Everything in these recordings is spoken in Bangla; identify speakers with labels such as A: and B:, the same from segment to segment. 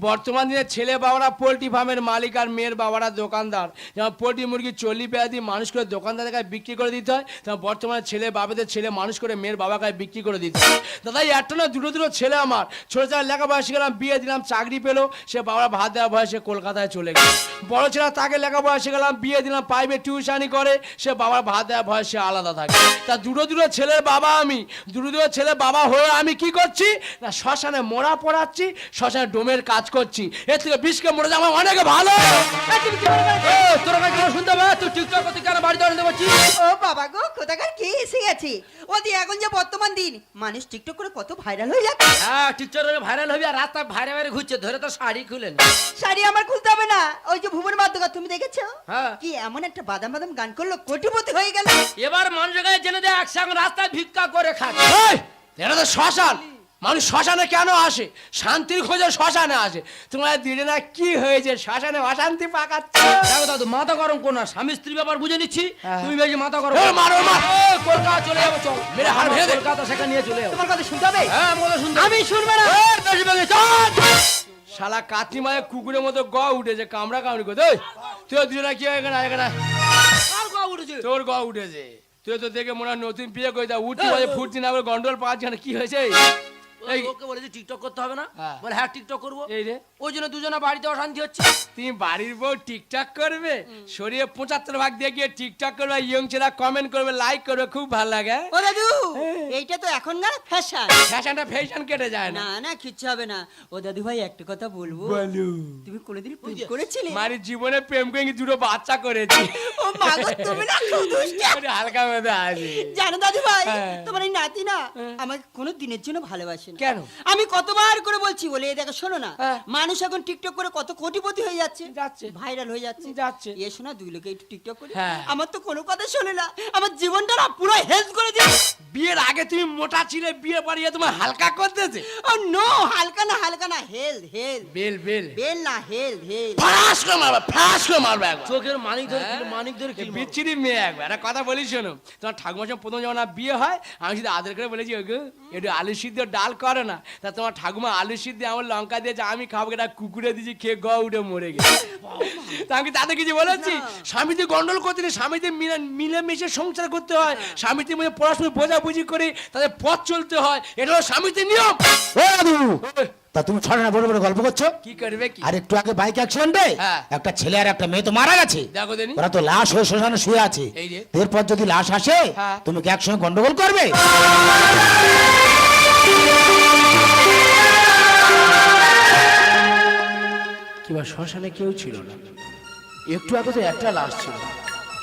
A: বর্তমান দিনে ছেলে বাবারা পোলট্রি ফার্মের মালিক আর মেয়ের বাবারা দোকানদার। যেমন পোলট্রি মুরগি 40 দিয়ে মানুষ করে দোকানদারের কাছে বিক্রি করে দিতে হয়, তেমন বর্তমানে ছেলে বাবাদের ছেলে মানুষ করে মেয়ের বাবার কাছে বিক্রি করে দিতে হয়। দাদা একটা না দুটো ছেলে আমার, ছোটো ছেলে লেখাপড়া শিখলাম, বিয়ে দিলাম, চাকরি পেলো, সে বাবারা ভাত দেওয়া বয়সে কলকাতায় চলে গেল। বড় ছেলে তাকে লেখাপড়া শিখলাম, বিয়ে দিলাম, প্রাইভেট টিউশনি করে, সে বাবার ভাত দেওয়া বয়সে আলাদা থাকে। তা দুটো ছেলের বাবা আমি, দুটো ছেলে বাবা হয়ে আমি কি করছি না, শ্মশানে মোড়া পড়াচ্ছি, শ্মশানে ডোমের কাজ করছি। এর থেকে বিষকে মরে যাওয়া অনেক ভালো।
B: তোর কাছে শুনতে পাবে, তুই টিকটক করতে কেন বাড়িতে আনতে পারছিস?
C: ও বাবা গো, কোথাকার কে এসে গেছে? ওদি এখন যে বর্তমান দিন মানুষ টিকটক করে কত ভাইরাল হয়ে যাচ্ছে।
B: হ্যাঁ, টিকটকে ভাইরাল হবি আর রাস্তায় ভাইরে ভাইরে ঘুরছে, ধরে তো শাড়ি খুলেন।
C: শাড়ি আমার খুলতে হবে না, ওই যে ভুবন বাদ্যকা তুমি দেখেছো?
B: হ্যাঁ।
C: কি এমন একটা বাদাম বাদাম গান করলো, কোটিপতি হয়ে গেল।
B: এবার মানুষের কাছে জেনে দেয় একসঙ্গে রাস্তায় ভিক্ষা করে খাচ্ছে।
A: এটা তো শ্মশান, মানুষ শ্মশানে কেন আসে? শান্তির খোঁজে শ্মশানে আসে। তোমার দিদি না কি হয়েছে, শ্মশানে অশান্তি পাকাচ্ছে।
B: দেখো দাদু, মাথা গরম কোন না, স্বামী স্ত্রী ব্যাপার বুঝে নিচ্ছি, তুমি বেশি মাথা গরম
A: মারো মার,
B: কলকাতা চলে যাবো, চল
A: মেরে হার ভেঙে দে।
B: কলকাতা সেখানে নিয়ে চলে যাবো।
C: তোমার কথা শুনতে হবে?
B: হ্যাঁ, আমাকে শুনতে
C: আমি শুনবে না।
B: বেশি বেশি চল।
A: শালা কাতরি মায়ে কুকুরের মতো গ উঠেছে, কামড়া কামড়ি করে। তুই দুজনা কি এখানে এখানে
B: আর গা উঠেছে।
A: তোর গ উঠেছে, তুই তো দেখে মনে হয় নতুন বিয়ে করে দাও, উঠি বাজে ফুটছি না, গন্ডল পাচ্ছি না, কি হয়েছে?
B: এই ওকে বলেছি টিকটক করতে হবে না,
A: হ্যাঁ।
B: বলে হ্যাঁ টিকটক করবো।
A: এই রে,
B: ওই জন্য দুজনে বাড়িতে অশান্তি হচ্ছে।
A: তুমি বাড়ির বউ টিকটক করবে, শরীরে 75 দিয়ে গিয়ে টিকটক করবে, ইয়ং ছেলেরা কমেন্ট করবে, লাইক করবে, খুব ভালো লাগে।
C: ও দাদু, এইটা তো এখনকার ফ্যাশন।
A: ফ্যাশনটা ফ্যাশন কেটে যায় না।
C: না না, কিচ্ছু হবে না। ও দাদু ভাই, একটা কথা বলবো?
A: বলো।
C: তুমি কোনোদিন প্রেম করেছিলে?
A: মারি জীবনে প্রেম করে দুটো বাচ্চা করেছি।
C: ও মা গো, তুমি না খুব দুষ্টু।
A: হালকা মধ্যে আছে।
C: জানো দাদু ভাই,
A: হ্যাঁ।
C: তোমার এই নাতি না আমাকে কোনো দিনের জন্য ভালোবাসে না।
A: কেন?
C: আমি কতবার করে বলছি, বলে এই দেখো শোনো না,
A: হ্যাঁ।
C: মানুষ এখন টিকটক করে কত কোটিপতি হয়ে যাচ্ছে,
A: যাচ্ছে।
C: ভাইরাল হয়ে যাচ্ছে। এ শোনা, দুই লোকে একটু টিকটক করি।
A: হ্যাঁ।
C: আমার তো কোনো কথা শোনে না, আমার জীবনটা না পুরো হেল্প করে দিয়ে।
A: বিয়ের আগে তুমি মোটা ছিলে, বিয়ে পড়িয়ে তোমার হালকা করতেছে।
C: ও নো, হালকা না হালকা না, হেলথ হেলথ,
A: বেল বেল
C: বেল না, হেলথ হেলথ।
A: ফাঁস করে মারবে, ফাঁস করে মারবে একবার।
B: চোখের মানিক ধরে মানিক ধরে কি
A: বিচ্ছিরি মেয়ে একবার। একটা কথা বলি শোনো, তোমার ঠাকুমার সঙ্গে প্রথম যখন আমার বিয়ে হয়, আমি শুধু আদর করে বলেছি, ওগো একটু আলু সিদ্ধ ডাল করে না। তা তোমার ঠাকুমা আলু সিদ্ধ আমার লঙ্কা দিয়েছে, আমি খাবো, এটা কুকুরে দিয়েছি, খেয়ে গ উঠে মরে গেছে। তা আমি তাদের কিছু বলেছি? স্বামীতে গন্ডল করতে নেই, স্বামীতে মিলেমিশে সংসার করতে হয়, স্বামীতে মধ্যে পড়াশোনা বোঝাবুঝি করে তাদের পথ চলতে হয়, এটা হলো স্বামীতে নিয়ম।
D: ও দাদু, তা তুমি ছড়ানা বড় বড় গল্প করছো?
A: কি করবে কি?
D: আর একটু আগে বাইক অ্যাক্সিডেন্টে
A: হ্যাঁ।
D: একটা ছেলে আর একটা মেয়ে তো মারা গেছে।
A: দেখো দেনি,
D: ওরা তো লাশ হয়ে শ্মশানে শুয়ে আছে।
A: এই রে।
D: এরপর যদি লাশ আসে,
A: হ্যাঁ।
D: তুমি কি একসঙ্গে গন্ডগোল করবে?
A: কিংবা শ্মশানে কেউ ছিল না, একটু আগে তো একটা লাশ ছিল,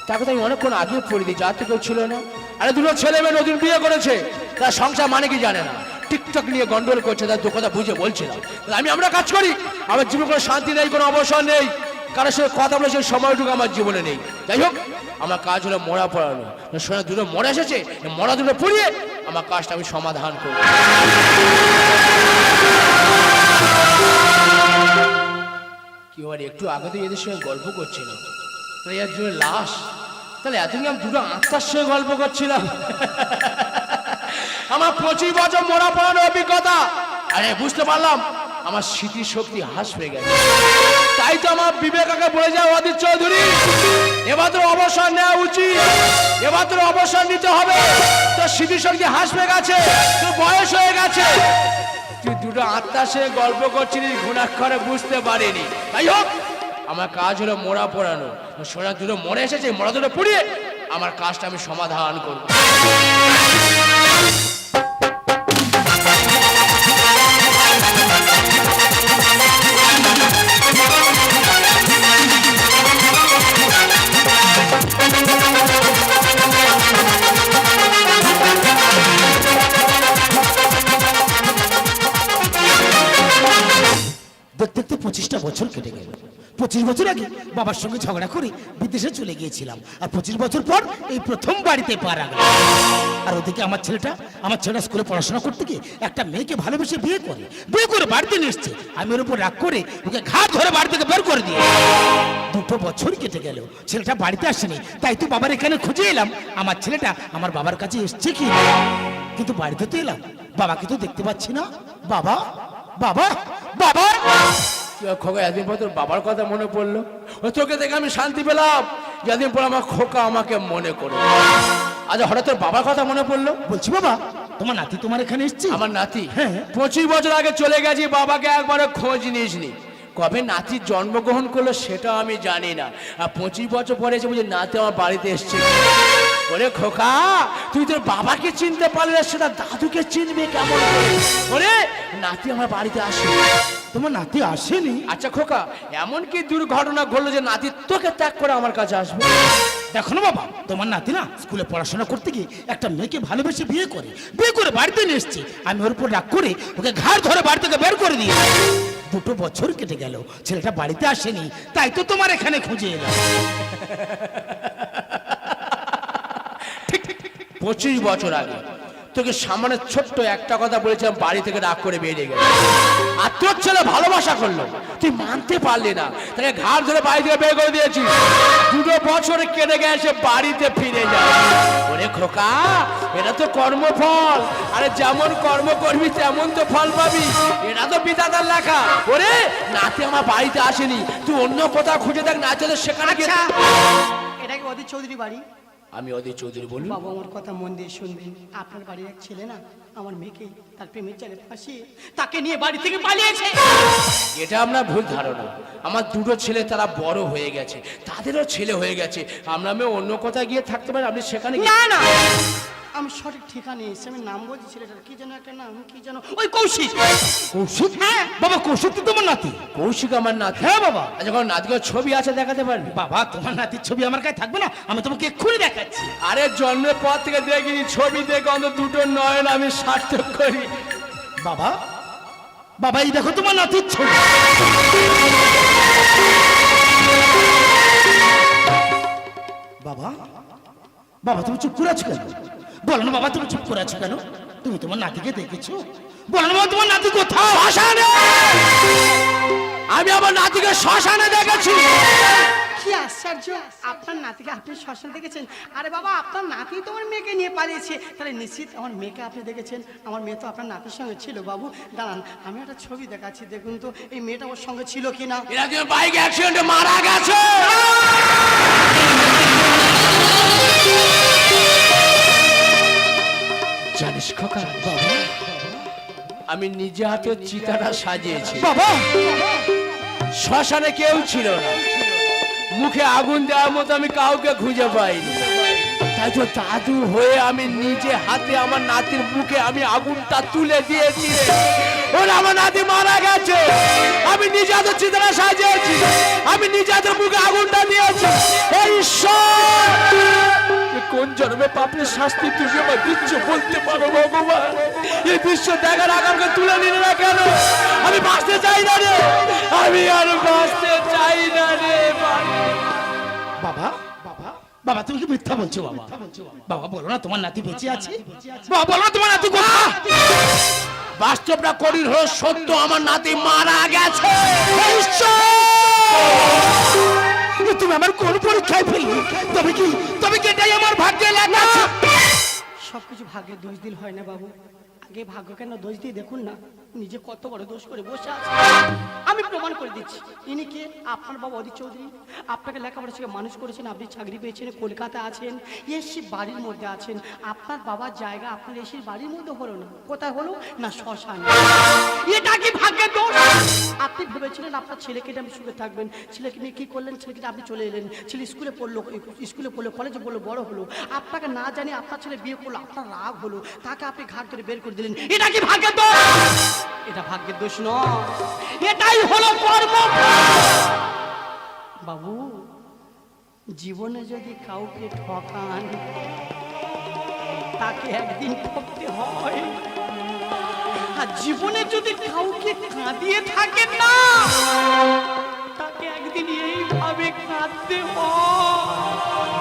A: তাকে তো আমি অনেকক্ষণ আগে পড়ে দিই, যার তো কেউ ছিল না। আরে দুটো ছেলে মেয়ে নতুন বিয়ে করেছে, তার সংসার মানে কি জানে না, টিকটক নিয়ে গন্ডগোল করছে, তার দু কথা বুঝে বলছিলাম। আমরা কাজ করি, আমার জীবনে কোনো শান্তি নেই, কোনো অবসর নেই, কারোর সঙ্গে কথা বলে সেই সময়টুকু আমার জীবনে নেই। যাই হোক, আমার কাজ হলো মরা পড়ানো। শোনা দুটো মরা এসেছে, মরা দুটো পড়িয়ে আমার কাজটা আমি সমাধান করব। কি বলে, একটু আগে তো এদের সঙ্গে গল্প করছিলাম, তাহলে একজনের লাশ, তাহলে এতদিন আমি দুটো আত্মার সঙ্গে গল্প করছিলাম। আমার 25 বছর মরা পড়ানোর অভিজ্ঞতা, আরে বুঝতে পারলাম আমার স্মৃতির শক্তি হ্রাস পেয়ে গেছে। তাই তো আমার বিবেকাকে বলে যায়, অদিত চৌধুরী এবার তো অবসর নেওয়া উচিত, এবার তো অবসর নিতে হবে, তোর স্মৃতির শক্তি হ্রাস পেয়ে গেছে, তোর বয়স হয়ে গেছে, তুই দুটো আত্মার সঙ্গে গল্প করছিলিস, ঘুণাক্ষরে বুঝতে পারিনি। তাই হোক, আমার কাজ হলো মোড়া পড়ানো। সোনা দুটো মরে এসেছে, মোড়া দুটো পড়িয়ে আমার কাজটা আমি সমাধান করব।
D: দেখতে দেখতে 25টা বছর কেটে গেল। 25 বছর আগে বাবার সঙ্গে ঝগড়া করে বিদেশে চলে গিয়েছিলাম, আর 25 বছর পর এই প্রথম বাড়িতে পা রাখলাম। আর ওদিকে আমার ছেলেটা স্কুলে পড়াশোনা করতে গিয়ে একটা মেয়েকে ভালোবেসে বিয়ে করে বাড়িতে নিয়ে এসছে। আমি ওর উপর রাগ করে ওকে ঘাট ধরে বাড়ি থেকে বের করে দিয়ে 2 বছর কেটে গেল, ছেলেটা বাড়িতে আসেনি। তাই তো বাবার এখানে খুঁজে এলাম আমার ছেলেটা আমার বাবার কাছে এসছে কি, কিন্তু বাড়িতে তো এলাম, বাবাকে তো দেখতে পাচ্ছি না। বাবা, বাবা, বাবা!
A: খোকা এতদিন পর তোর বাবার কথা মনে পড়লো, ও তোকে দেখে আমি শান্তি পেলাম। যেদিন পর আমার খোকা আমাকে মনে করে, আজ হঠাৎ তোর বাবার কথা মনে পড়লো।
D: বলছি বাবা, তোমার নাতি তোমার এখানে এসছে?
A: আমার নাতি
D: হ্যাঁ।
A: 25 বছর আগে চলে গেছি, বাবাকে একবারে খোঁজ নিসনি। কবে নাতি জন্মগ্রহণ করলো সেটা আমি জানি না, আর 25 বছর পরে এসে বুঝি নাতি আমার বাড়িতে এসছে। ওরে খোকা, তুই তোর বাবাকে চিনতে পারলে সেটা দাদুকে চিনবে কেমন করে? ওরে নাতি আমার বাড়িতে আসে।
D: তোমার নাতি আসেনি?
A: আচ্ছা খোকা, এমন কি দুর্ঘটনা ঘটলো যে নাতি তোকে ত্যাগ করে আমার কাছে আসবে?
D: দেখো না বাবা, তোমার নাতি না স্কুলে পড়াশোনা করতে গিয়ে একটা মেয়েকে ভালোবেসে বিয়ে করে বাড়িতে নিয়ে এসছে। আমি ওর উপর রাগ করে ওকে ঘাড় ধরে বাড়ি থেকে বের করে দিই। 2 বছর কেটে গেল, ছেলেটা বাড়িতে আসেনি, তাই তো তোমার এখানে খুঁজে এলাম।
A: 25 বছর আগে তোকে সামনে ছোট্ট একটা কথা বলেছিলাম, বাড়ি থেকে রাগ করে বেরিয়ে গেল। আর তোর ছেলে ভালোবাসা করলো, তুই মানতে পারলি না, তাকে ঘাড় ধরে বাড়ি থেকে বের করে দিয়েছি। 2 বছর কেটে গেছে, বাড়িতে ফিরে যায়। ওরে খোকা, এটা তো কর্মফল, আরে যেমন কর্ম করবি তেমন তো ফল পাবি, এটা তো বিধাতার লেখা। ওরে নাতি আমার বাড়িতে আসেনি, তুই অন্য কোথাও খুঁজে দেখ, না চলে সেখানে গিয়ে।
E: এটা কি অদিত চৌধুরী বাড়ি?
A: আমি অদিত চৌধুরী বলি।
E: বাবু আমার কথা মন দিয়ে শুনবেন। আপনার বাড়ির এক ছেলে না আমার মেয়েকে তার প্রেমের জালে ফাঁসিয়ে তাকে নিয়ে বাড়ি থেকে পালিয়েছে।
A: এটা আপনার ভুল ধারণা। আমার 2 ছেলে, তারা বড় হয়ে গেছে, তাদেরও ছেলে হয়ে গেছে। আমরা মেয়ে অন্য কোথাও গিয়ে থাকতে পারি, আপনি সেখানে
E: না না, আমি সঠিক ঠিকানে এসে আমি নাম বলছি ছেলেটার, কি যেন একটা নাম, কি যেন, ওই কৌশিক।
D: কৌশিক? হ্যাঁ বাবা, কৌশিক তো তোমার নাতি।
A: কৌশিক আমার নাতি?
D: হ্যাঁ বাবা।
A: আচ্ছা কোনো নাতির ছবি আছে দেখাতে পারবি?
D: বাবা, তোমার নাতির ছবি আমার কাছে থাকবে না? আমি তোমাকে এক্ষুনি দেখাচ্ছি।
A: আরে জন্মের পর থেকে দেখিনি, ছবি দেখে অন্তত 2 নয়ন আমি সার্থক করি।
D: বাবা, বাবা এই দেখো তোমার নাতির ছবি। বাবা, বাবা তুমি চুপ করে আছো কেন? বলো না বাবা, তুমি চুপ করে আছো কেন? তুমি তোমার নাতিকে দেখেছো? বলো না বাবা, তোমার নাতি কোথাও?
A: শ্মশানে! আমি আমার নাতিকে শ্মশানে দেখেছি।
E: কি আশ্চর্য, আপনার নাতিকে আপনি শ্মশান দেখেছেন? আরে বাবা, আপনার নাতি তোমার মেয়েকে নিয়ে পালিয়েছে, তাহলে নিশ্চিত আমার মেয়েকে আপনি দেখেছেন। আমার মেয়ে তো আপনার নাতির সঙ্গে ছিল। বাবু দাঁড়ান, আমি একটা ছবি দেখাচ্ছি, দেখুন তো এই মেয়েটা ওর সঙ্গে ছিল কিনা।
A: এরা যে বাইক অ্যাক্সিডেন্টে মারা গেছে। জানিস খোকা, বাবা আমি নিজে হাতে চিতাটা সাজিয়েছি।
D: বাবা,
A: শ্মশানে কেউ ছিল না, মুখে আগুন দেওয়ার মতো আমি কাউকে খুঁজে পাইনি। তাই তো দাদু হয়ে আমি নিজে হাতে আমার নাতির মুখে আমি আগুনটা তুলে দিয়েছি। ওরা আমার নাতি মারা গেছে, আমি নিজে হাতে চিতাটা সাজিয়েছি, আমি নিজে হাতে মুখে আগুনটা দিয়েছি। এই ঈশ্বর, কোন জন্মে পাপের শাস্তি তুমি আমার দিচ্ছ বলতে পারো ভগবান? এই দৃশ্য দেখার আগামকে তুলে নিলে না কেন? আমি বাঁচতে চাই না রে, আমি আর বাঁচতে চাই না রে।
D: বাবা, বাবা, বাবা তুমি কি মিথ্যা বলছো? বাবা, বাবা বলো না তোমার নাতি বেঁচে আছে। বাবা বলো না তোমার নাতি কোথায়?
A: বাস্তবটা কঠিন হলো সত্য, আমার নাতি মারা গেছে।
D: তুমি আমার কোন পরীক্ষায় ফেললি? তবে কি এটাই আমার ভাগ্যে লেখা আছে?
E: সবকিছু ভাগ্যের দোষ দিল হয় না বাবু, আগে ভাগ্য কেন দোষ দিয়ে দেখুন না, নিজে কত বড় দোষ করে বসে আছে। আমি প্রমাণ করে দিচ্ছি। ইনি কে? আপনার বাবা অদিত চৌধুরী। আপনাকে লেখাপড়া শিখে মানুষ করেছেন, আপনি চাকরি পেয়েছেন, কলকাতা আছেন, এসি বাড়ির মধ্যে আছেন। আপনার বাবার জায়গা আপনার এসির বাড়ির মধ্যে হলো না, কোথায় হলো না শ্মশান। এটা কি ভাগ্যের দোষ? আপনি ভেবেছিলেন আপনার ছেলেকে আপনি সুখে থাকবেন, ছেলেকে নিয়ে কি করলেন? ছেলেকে আপনি চলে এলেন, ছেলে স্কুলে পড়লো, কলেজে পড়লো, বড় হলো। আপনাকে না জানি আপনার ছেলে বিয়ে করলো, আপনার রাগ হলো, তাকে আপনি ঘাট ধরে বের করে দিলেন। এটা কি ভাগ্যের দোষ? এটা ভাগ্যের দোষ নয়, এটাই হলো কর্ম। বাবু, জীবনে যদি কাউকে ঠকান তাকে একদিন ঠকতে হয়, আর জীবনে যদি কাউকে কাঁদিয়ে থাকেন না তাকে একদিন এইভাবে কাঁদতে হয়।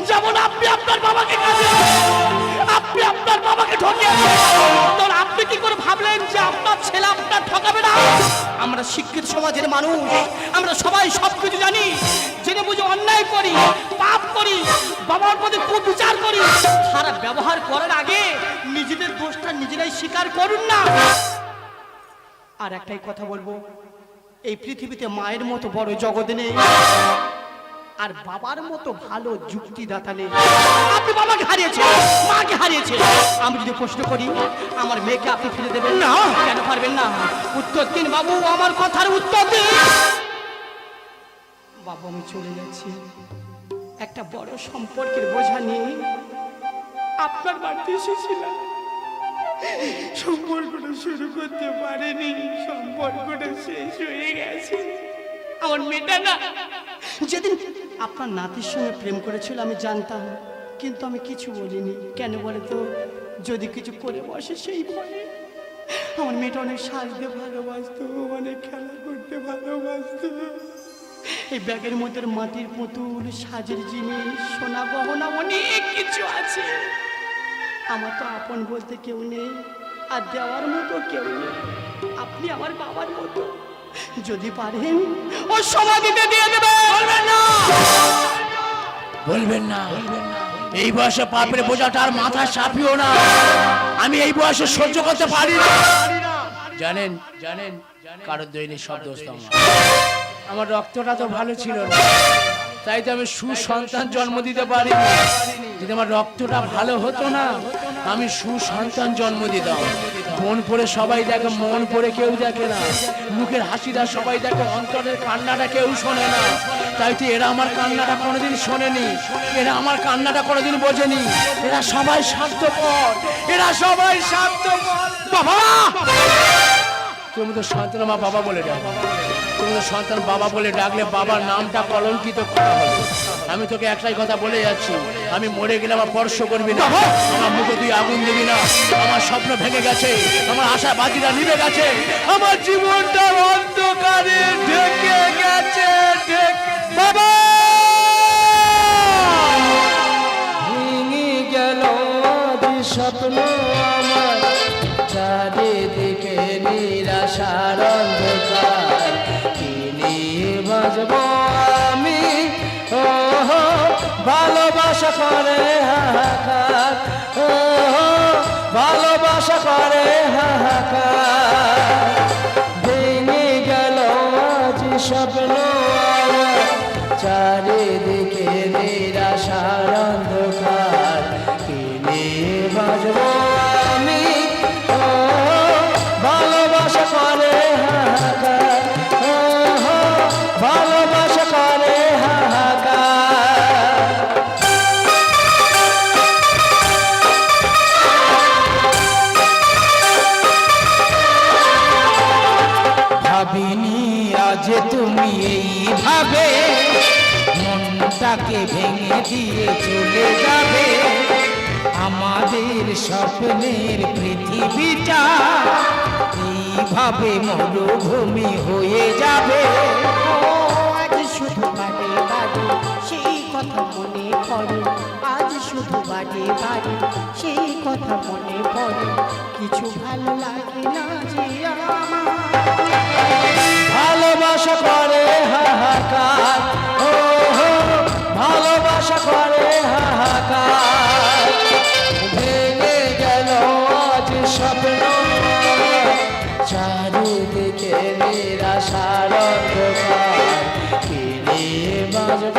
E: যেমন আপনি আপনার বাবাকে কাঁদিয়েছেন, আপনি আপনার বাবাকে ঠকিয়েছেন, তখন আপনি কি করে ভাবলেন যে আপনার ছেলে আপনার ঠকাবে না? আমরা শিক্ষিত সমাজের মানুষ, আমরা সবাই সবকিছু জানি, জেনে বুঝে অন্যায় করি, পাপ করি, বাবার প্রতি কুবিচার করি। খারাপ ব্যবহার করার আগে নিজেদের দোষটা নিজেরাই স্বীকার করুন না। আর একটাই কথা বলবো, এই পৃথিবীতে মায়ের মতো বড় জগৎ নেই, আর বাবার মতো ভালো যুক্তিদাতা নেই। আপনি বাবাকে হারিয়েছেন, মাকে হারিয়েছেন। আমি যদি প্রশ্ন করি আমার মেয়েকে আপনি ফিরে দেবেন না, কেন পারবেন না? উত্তর দিন বাবু, আমার কথার উত্তর দিন। বাবু আমি চলে যাচ্ছি, একটা বড় সম্পর্কের বোঝা নিয়ে আপনার বাড়িতে এসেছিলাম। সম্পর্কটা শুরু করতে পারেনি, সম্পর্কটা শেষ হয়ে গেছে। আমার মেয়েটা না যেদিন আপনার নাতির সঙ্গে প্রেম করেছিল আমি জানতাম, কিন্তু আমি কিছু বলিনি। কেন বলে তো, যদি কিছু করে বসে সেই ভয়ে। আমার মেয়েটা অনেক সাজতে ভালোবাসতো, অনেক খেলা করতে ভালোবাসতো। এই ব্যাগের মধ্যে মাটির পুতুল, সাজের জিনিস, সোনা গহনা অনেক কিছু আছে। আমার তো আপন বলতে কেউ নেই, আর দেওয়ার মতো কেউ নেই। আপনি আমার বাবার মতো, যদি পারেন ও সমাধিতে দিয়ে দেবেন। বলবেন না,
A: বলবেন না। এই বয়সে পাপের বোঝাটা আর মাথা চাপিও না। আমি এই বয়সে সহ্য করতে পারি না। জানেন জানেন কারোর দৈনিক সব দোষ আমার রক্তটা তো ভালো ছিল না, তাই তো আমি সুসন্তান জন্ম দিতে পারিনি। যদি আমার রক্তটা ভালো হতো না, আমি সুসন্তান জন্ম দিতাম। মন পড়ে সবাই দেখে, মন পড়ে কেউ দেখে না। মুখের হাসিটা সবাই দেখে, অন্তরের কান্নাটা কেউ শোনে না। তাই তো এরা আমার কান্নাটা কোনোদিন শোনেনি, এরা আমার কান্নাটা কোনোদিন বোঝেনি। এরা সবাই স্বার্থপর, এরা সবাই স্বার্থপর। বাবা, তুমি তো সন্তান মা বাবা বলে ডাকো, তুমি তো সন্তান বাবা বলে ডাকলে বাবার নামটা কলঙ্কিত করা হবে। আমি তোকে একটাই কথা বলে যাচ্ছি, আমি মরে গেলে আমার স্পর্শ করবি না, আমার মুখে তুই আগুন দিবি না। আমার স্বপ্ন ভেঙে গেছে, আমার আশা বাজিরা নিভে গেছে, আমার জীবনটা অন্ধকারে ঢেকে গেছে। বাবা ভেঙে গেল স্বপ্ন আমার, চারিদিকে নিরাশার অন্ধকার, কি নিয়ে বাঁচব আমি? ও ভালোবাসা করে হাহাকার, ও ভালোবাসা করে হাহাকার। ভেঙে গেল আজ স্বপ্ন আমার, চারিদিকে নিরাশার অন্ধকার, কি নিয়ে বাঁচব আমি? ও ভালোবাসা করে হাহাকার, ও ভালোবাসা করে হাহাকার।
D: ভাবিনি আজ তুমি এইভাবে মনটাকে ভেঙে দিয়ে চলে যাবে। আমাদের স্বপ্নের পৃথিবীটা এইভাবে মরুভূমি হয়ে যাবে।
E: আজ শুধু বাড়ি বাড়ি সেই কথা মনে পড়ে, আজ শুধু বাড়ি বাড়ি সেই কথা মনে পড়ে। কিছু ভালো লাগে না যে আমার,
A: ভালোবাসা করে হাহাকার, ও ভালোবাসা করে হাহাকার। ভেঙে গেল আজ স্বপ্ন, চারিদিকে নিরাশার অন্ধকার, কি নিয়ে বাঁচব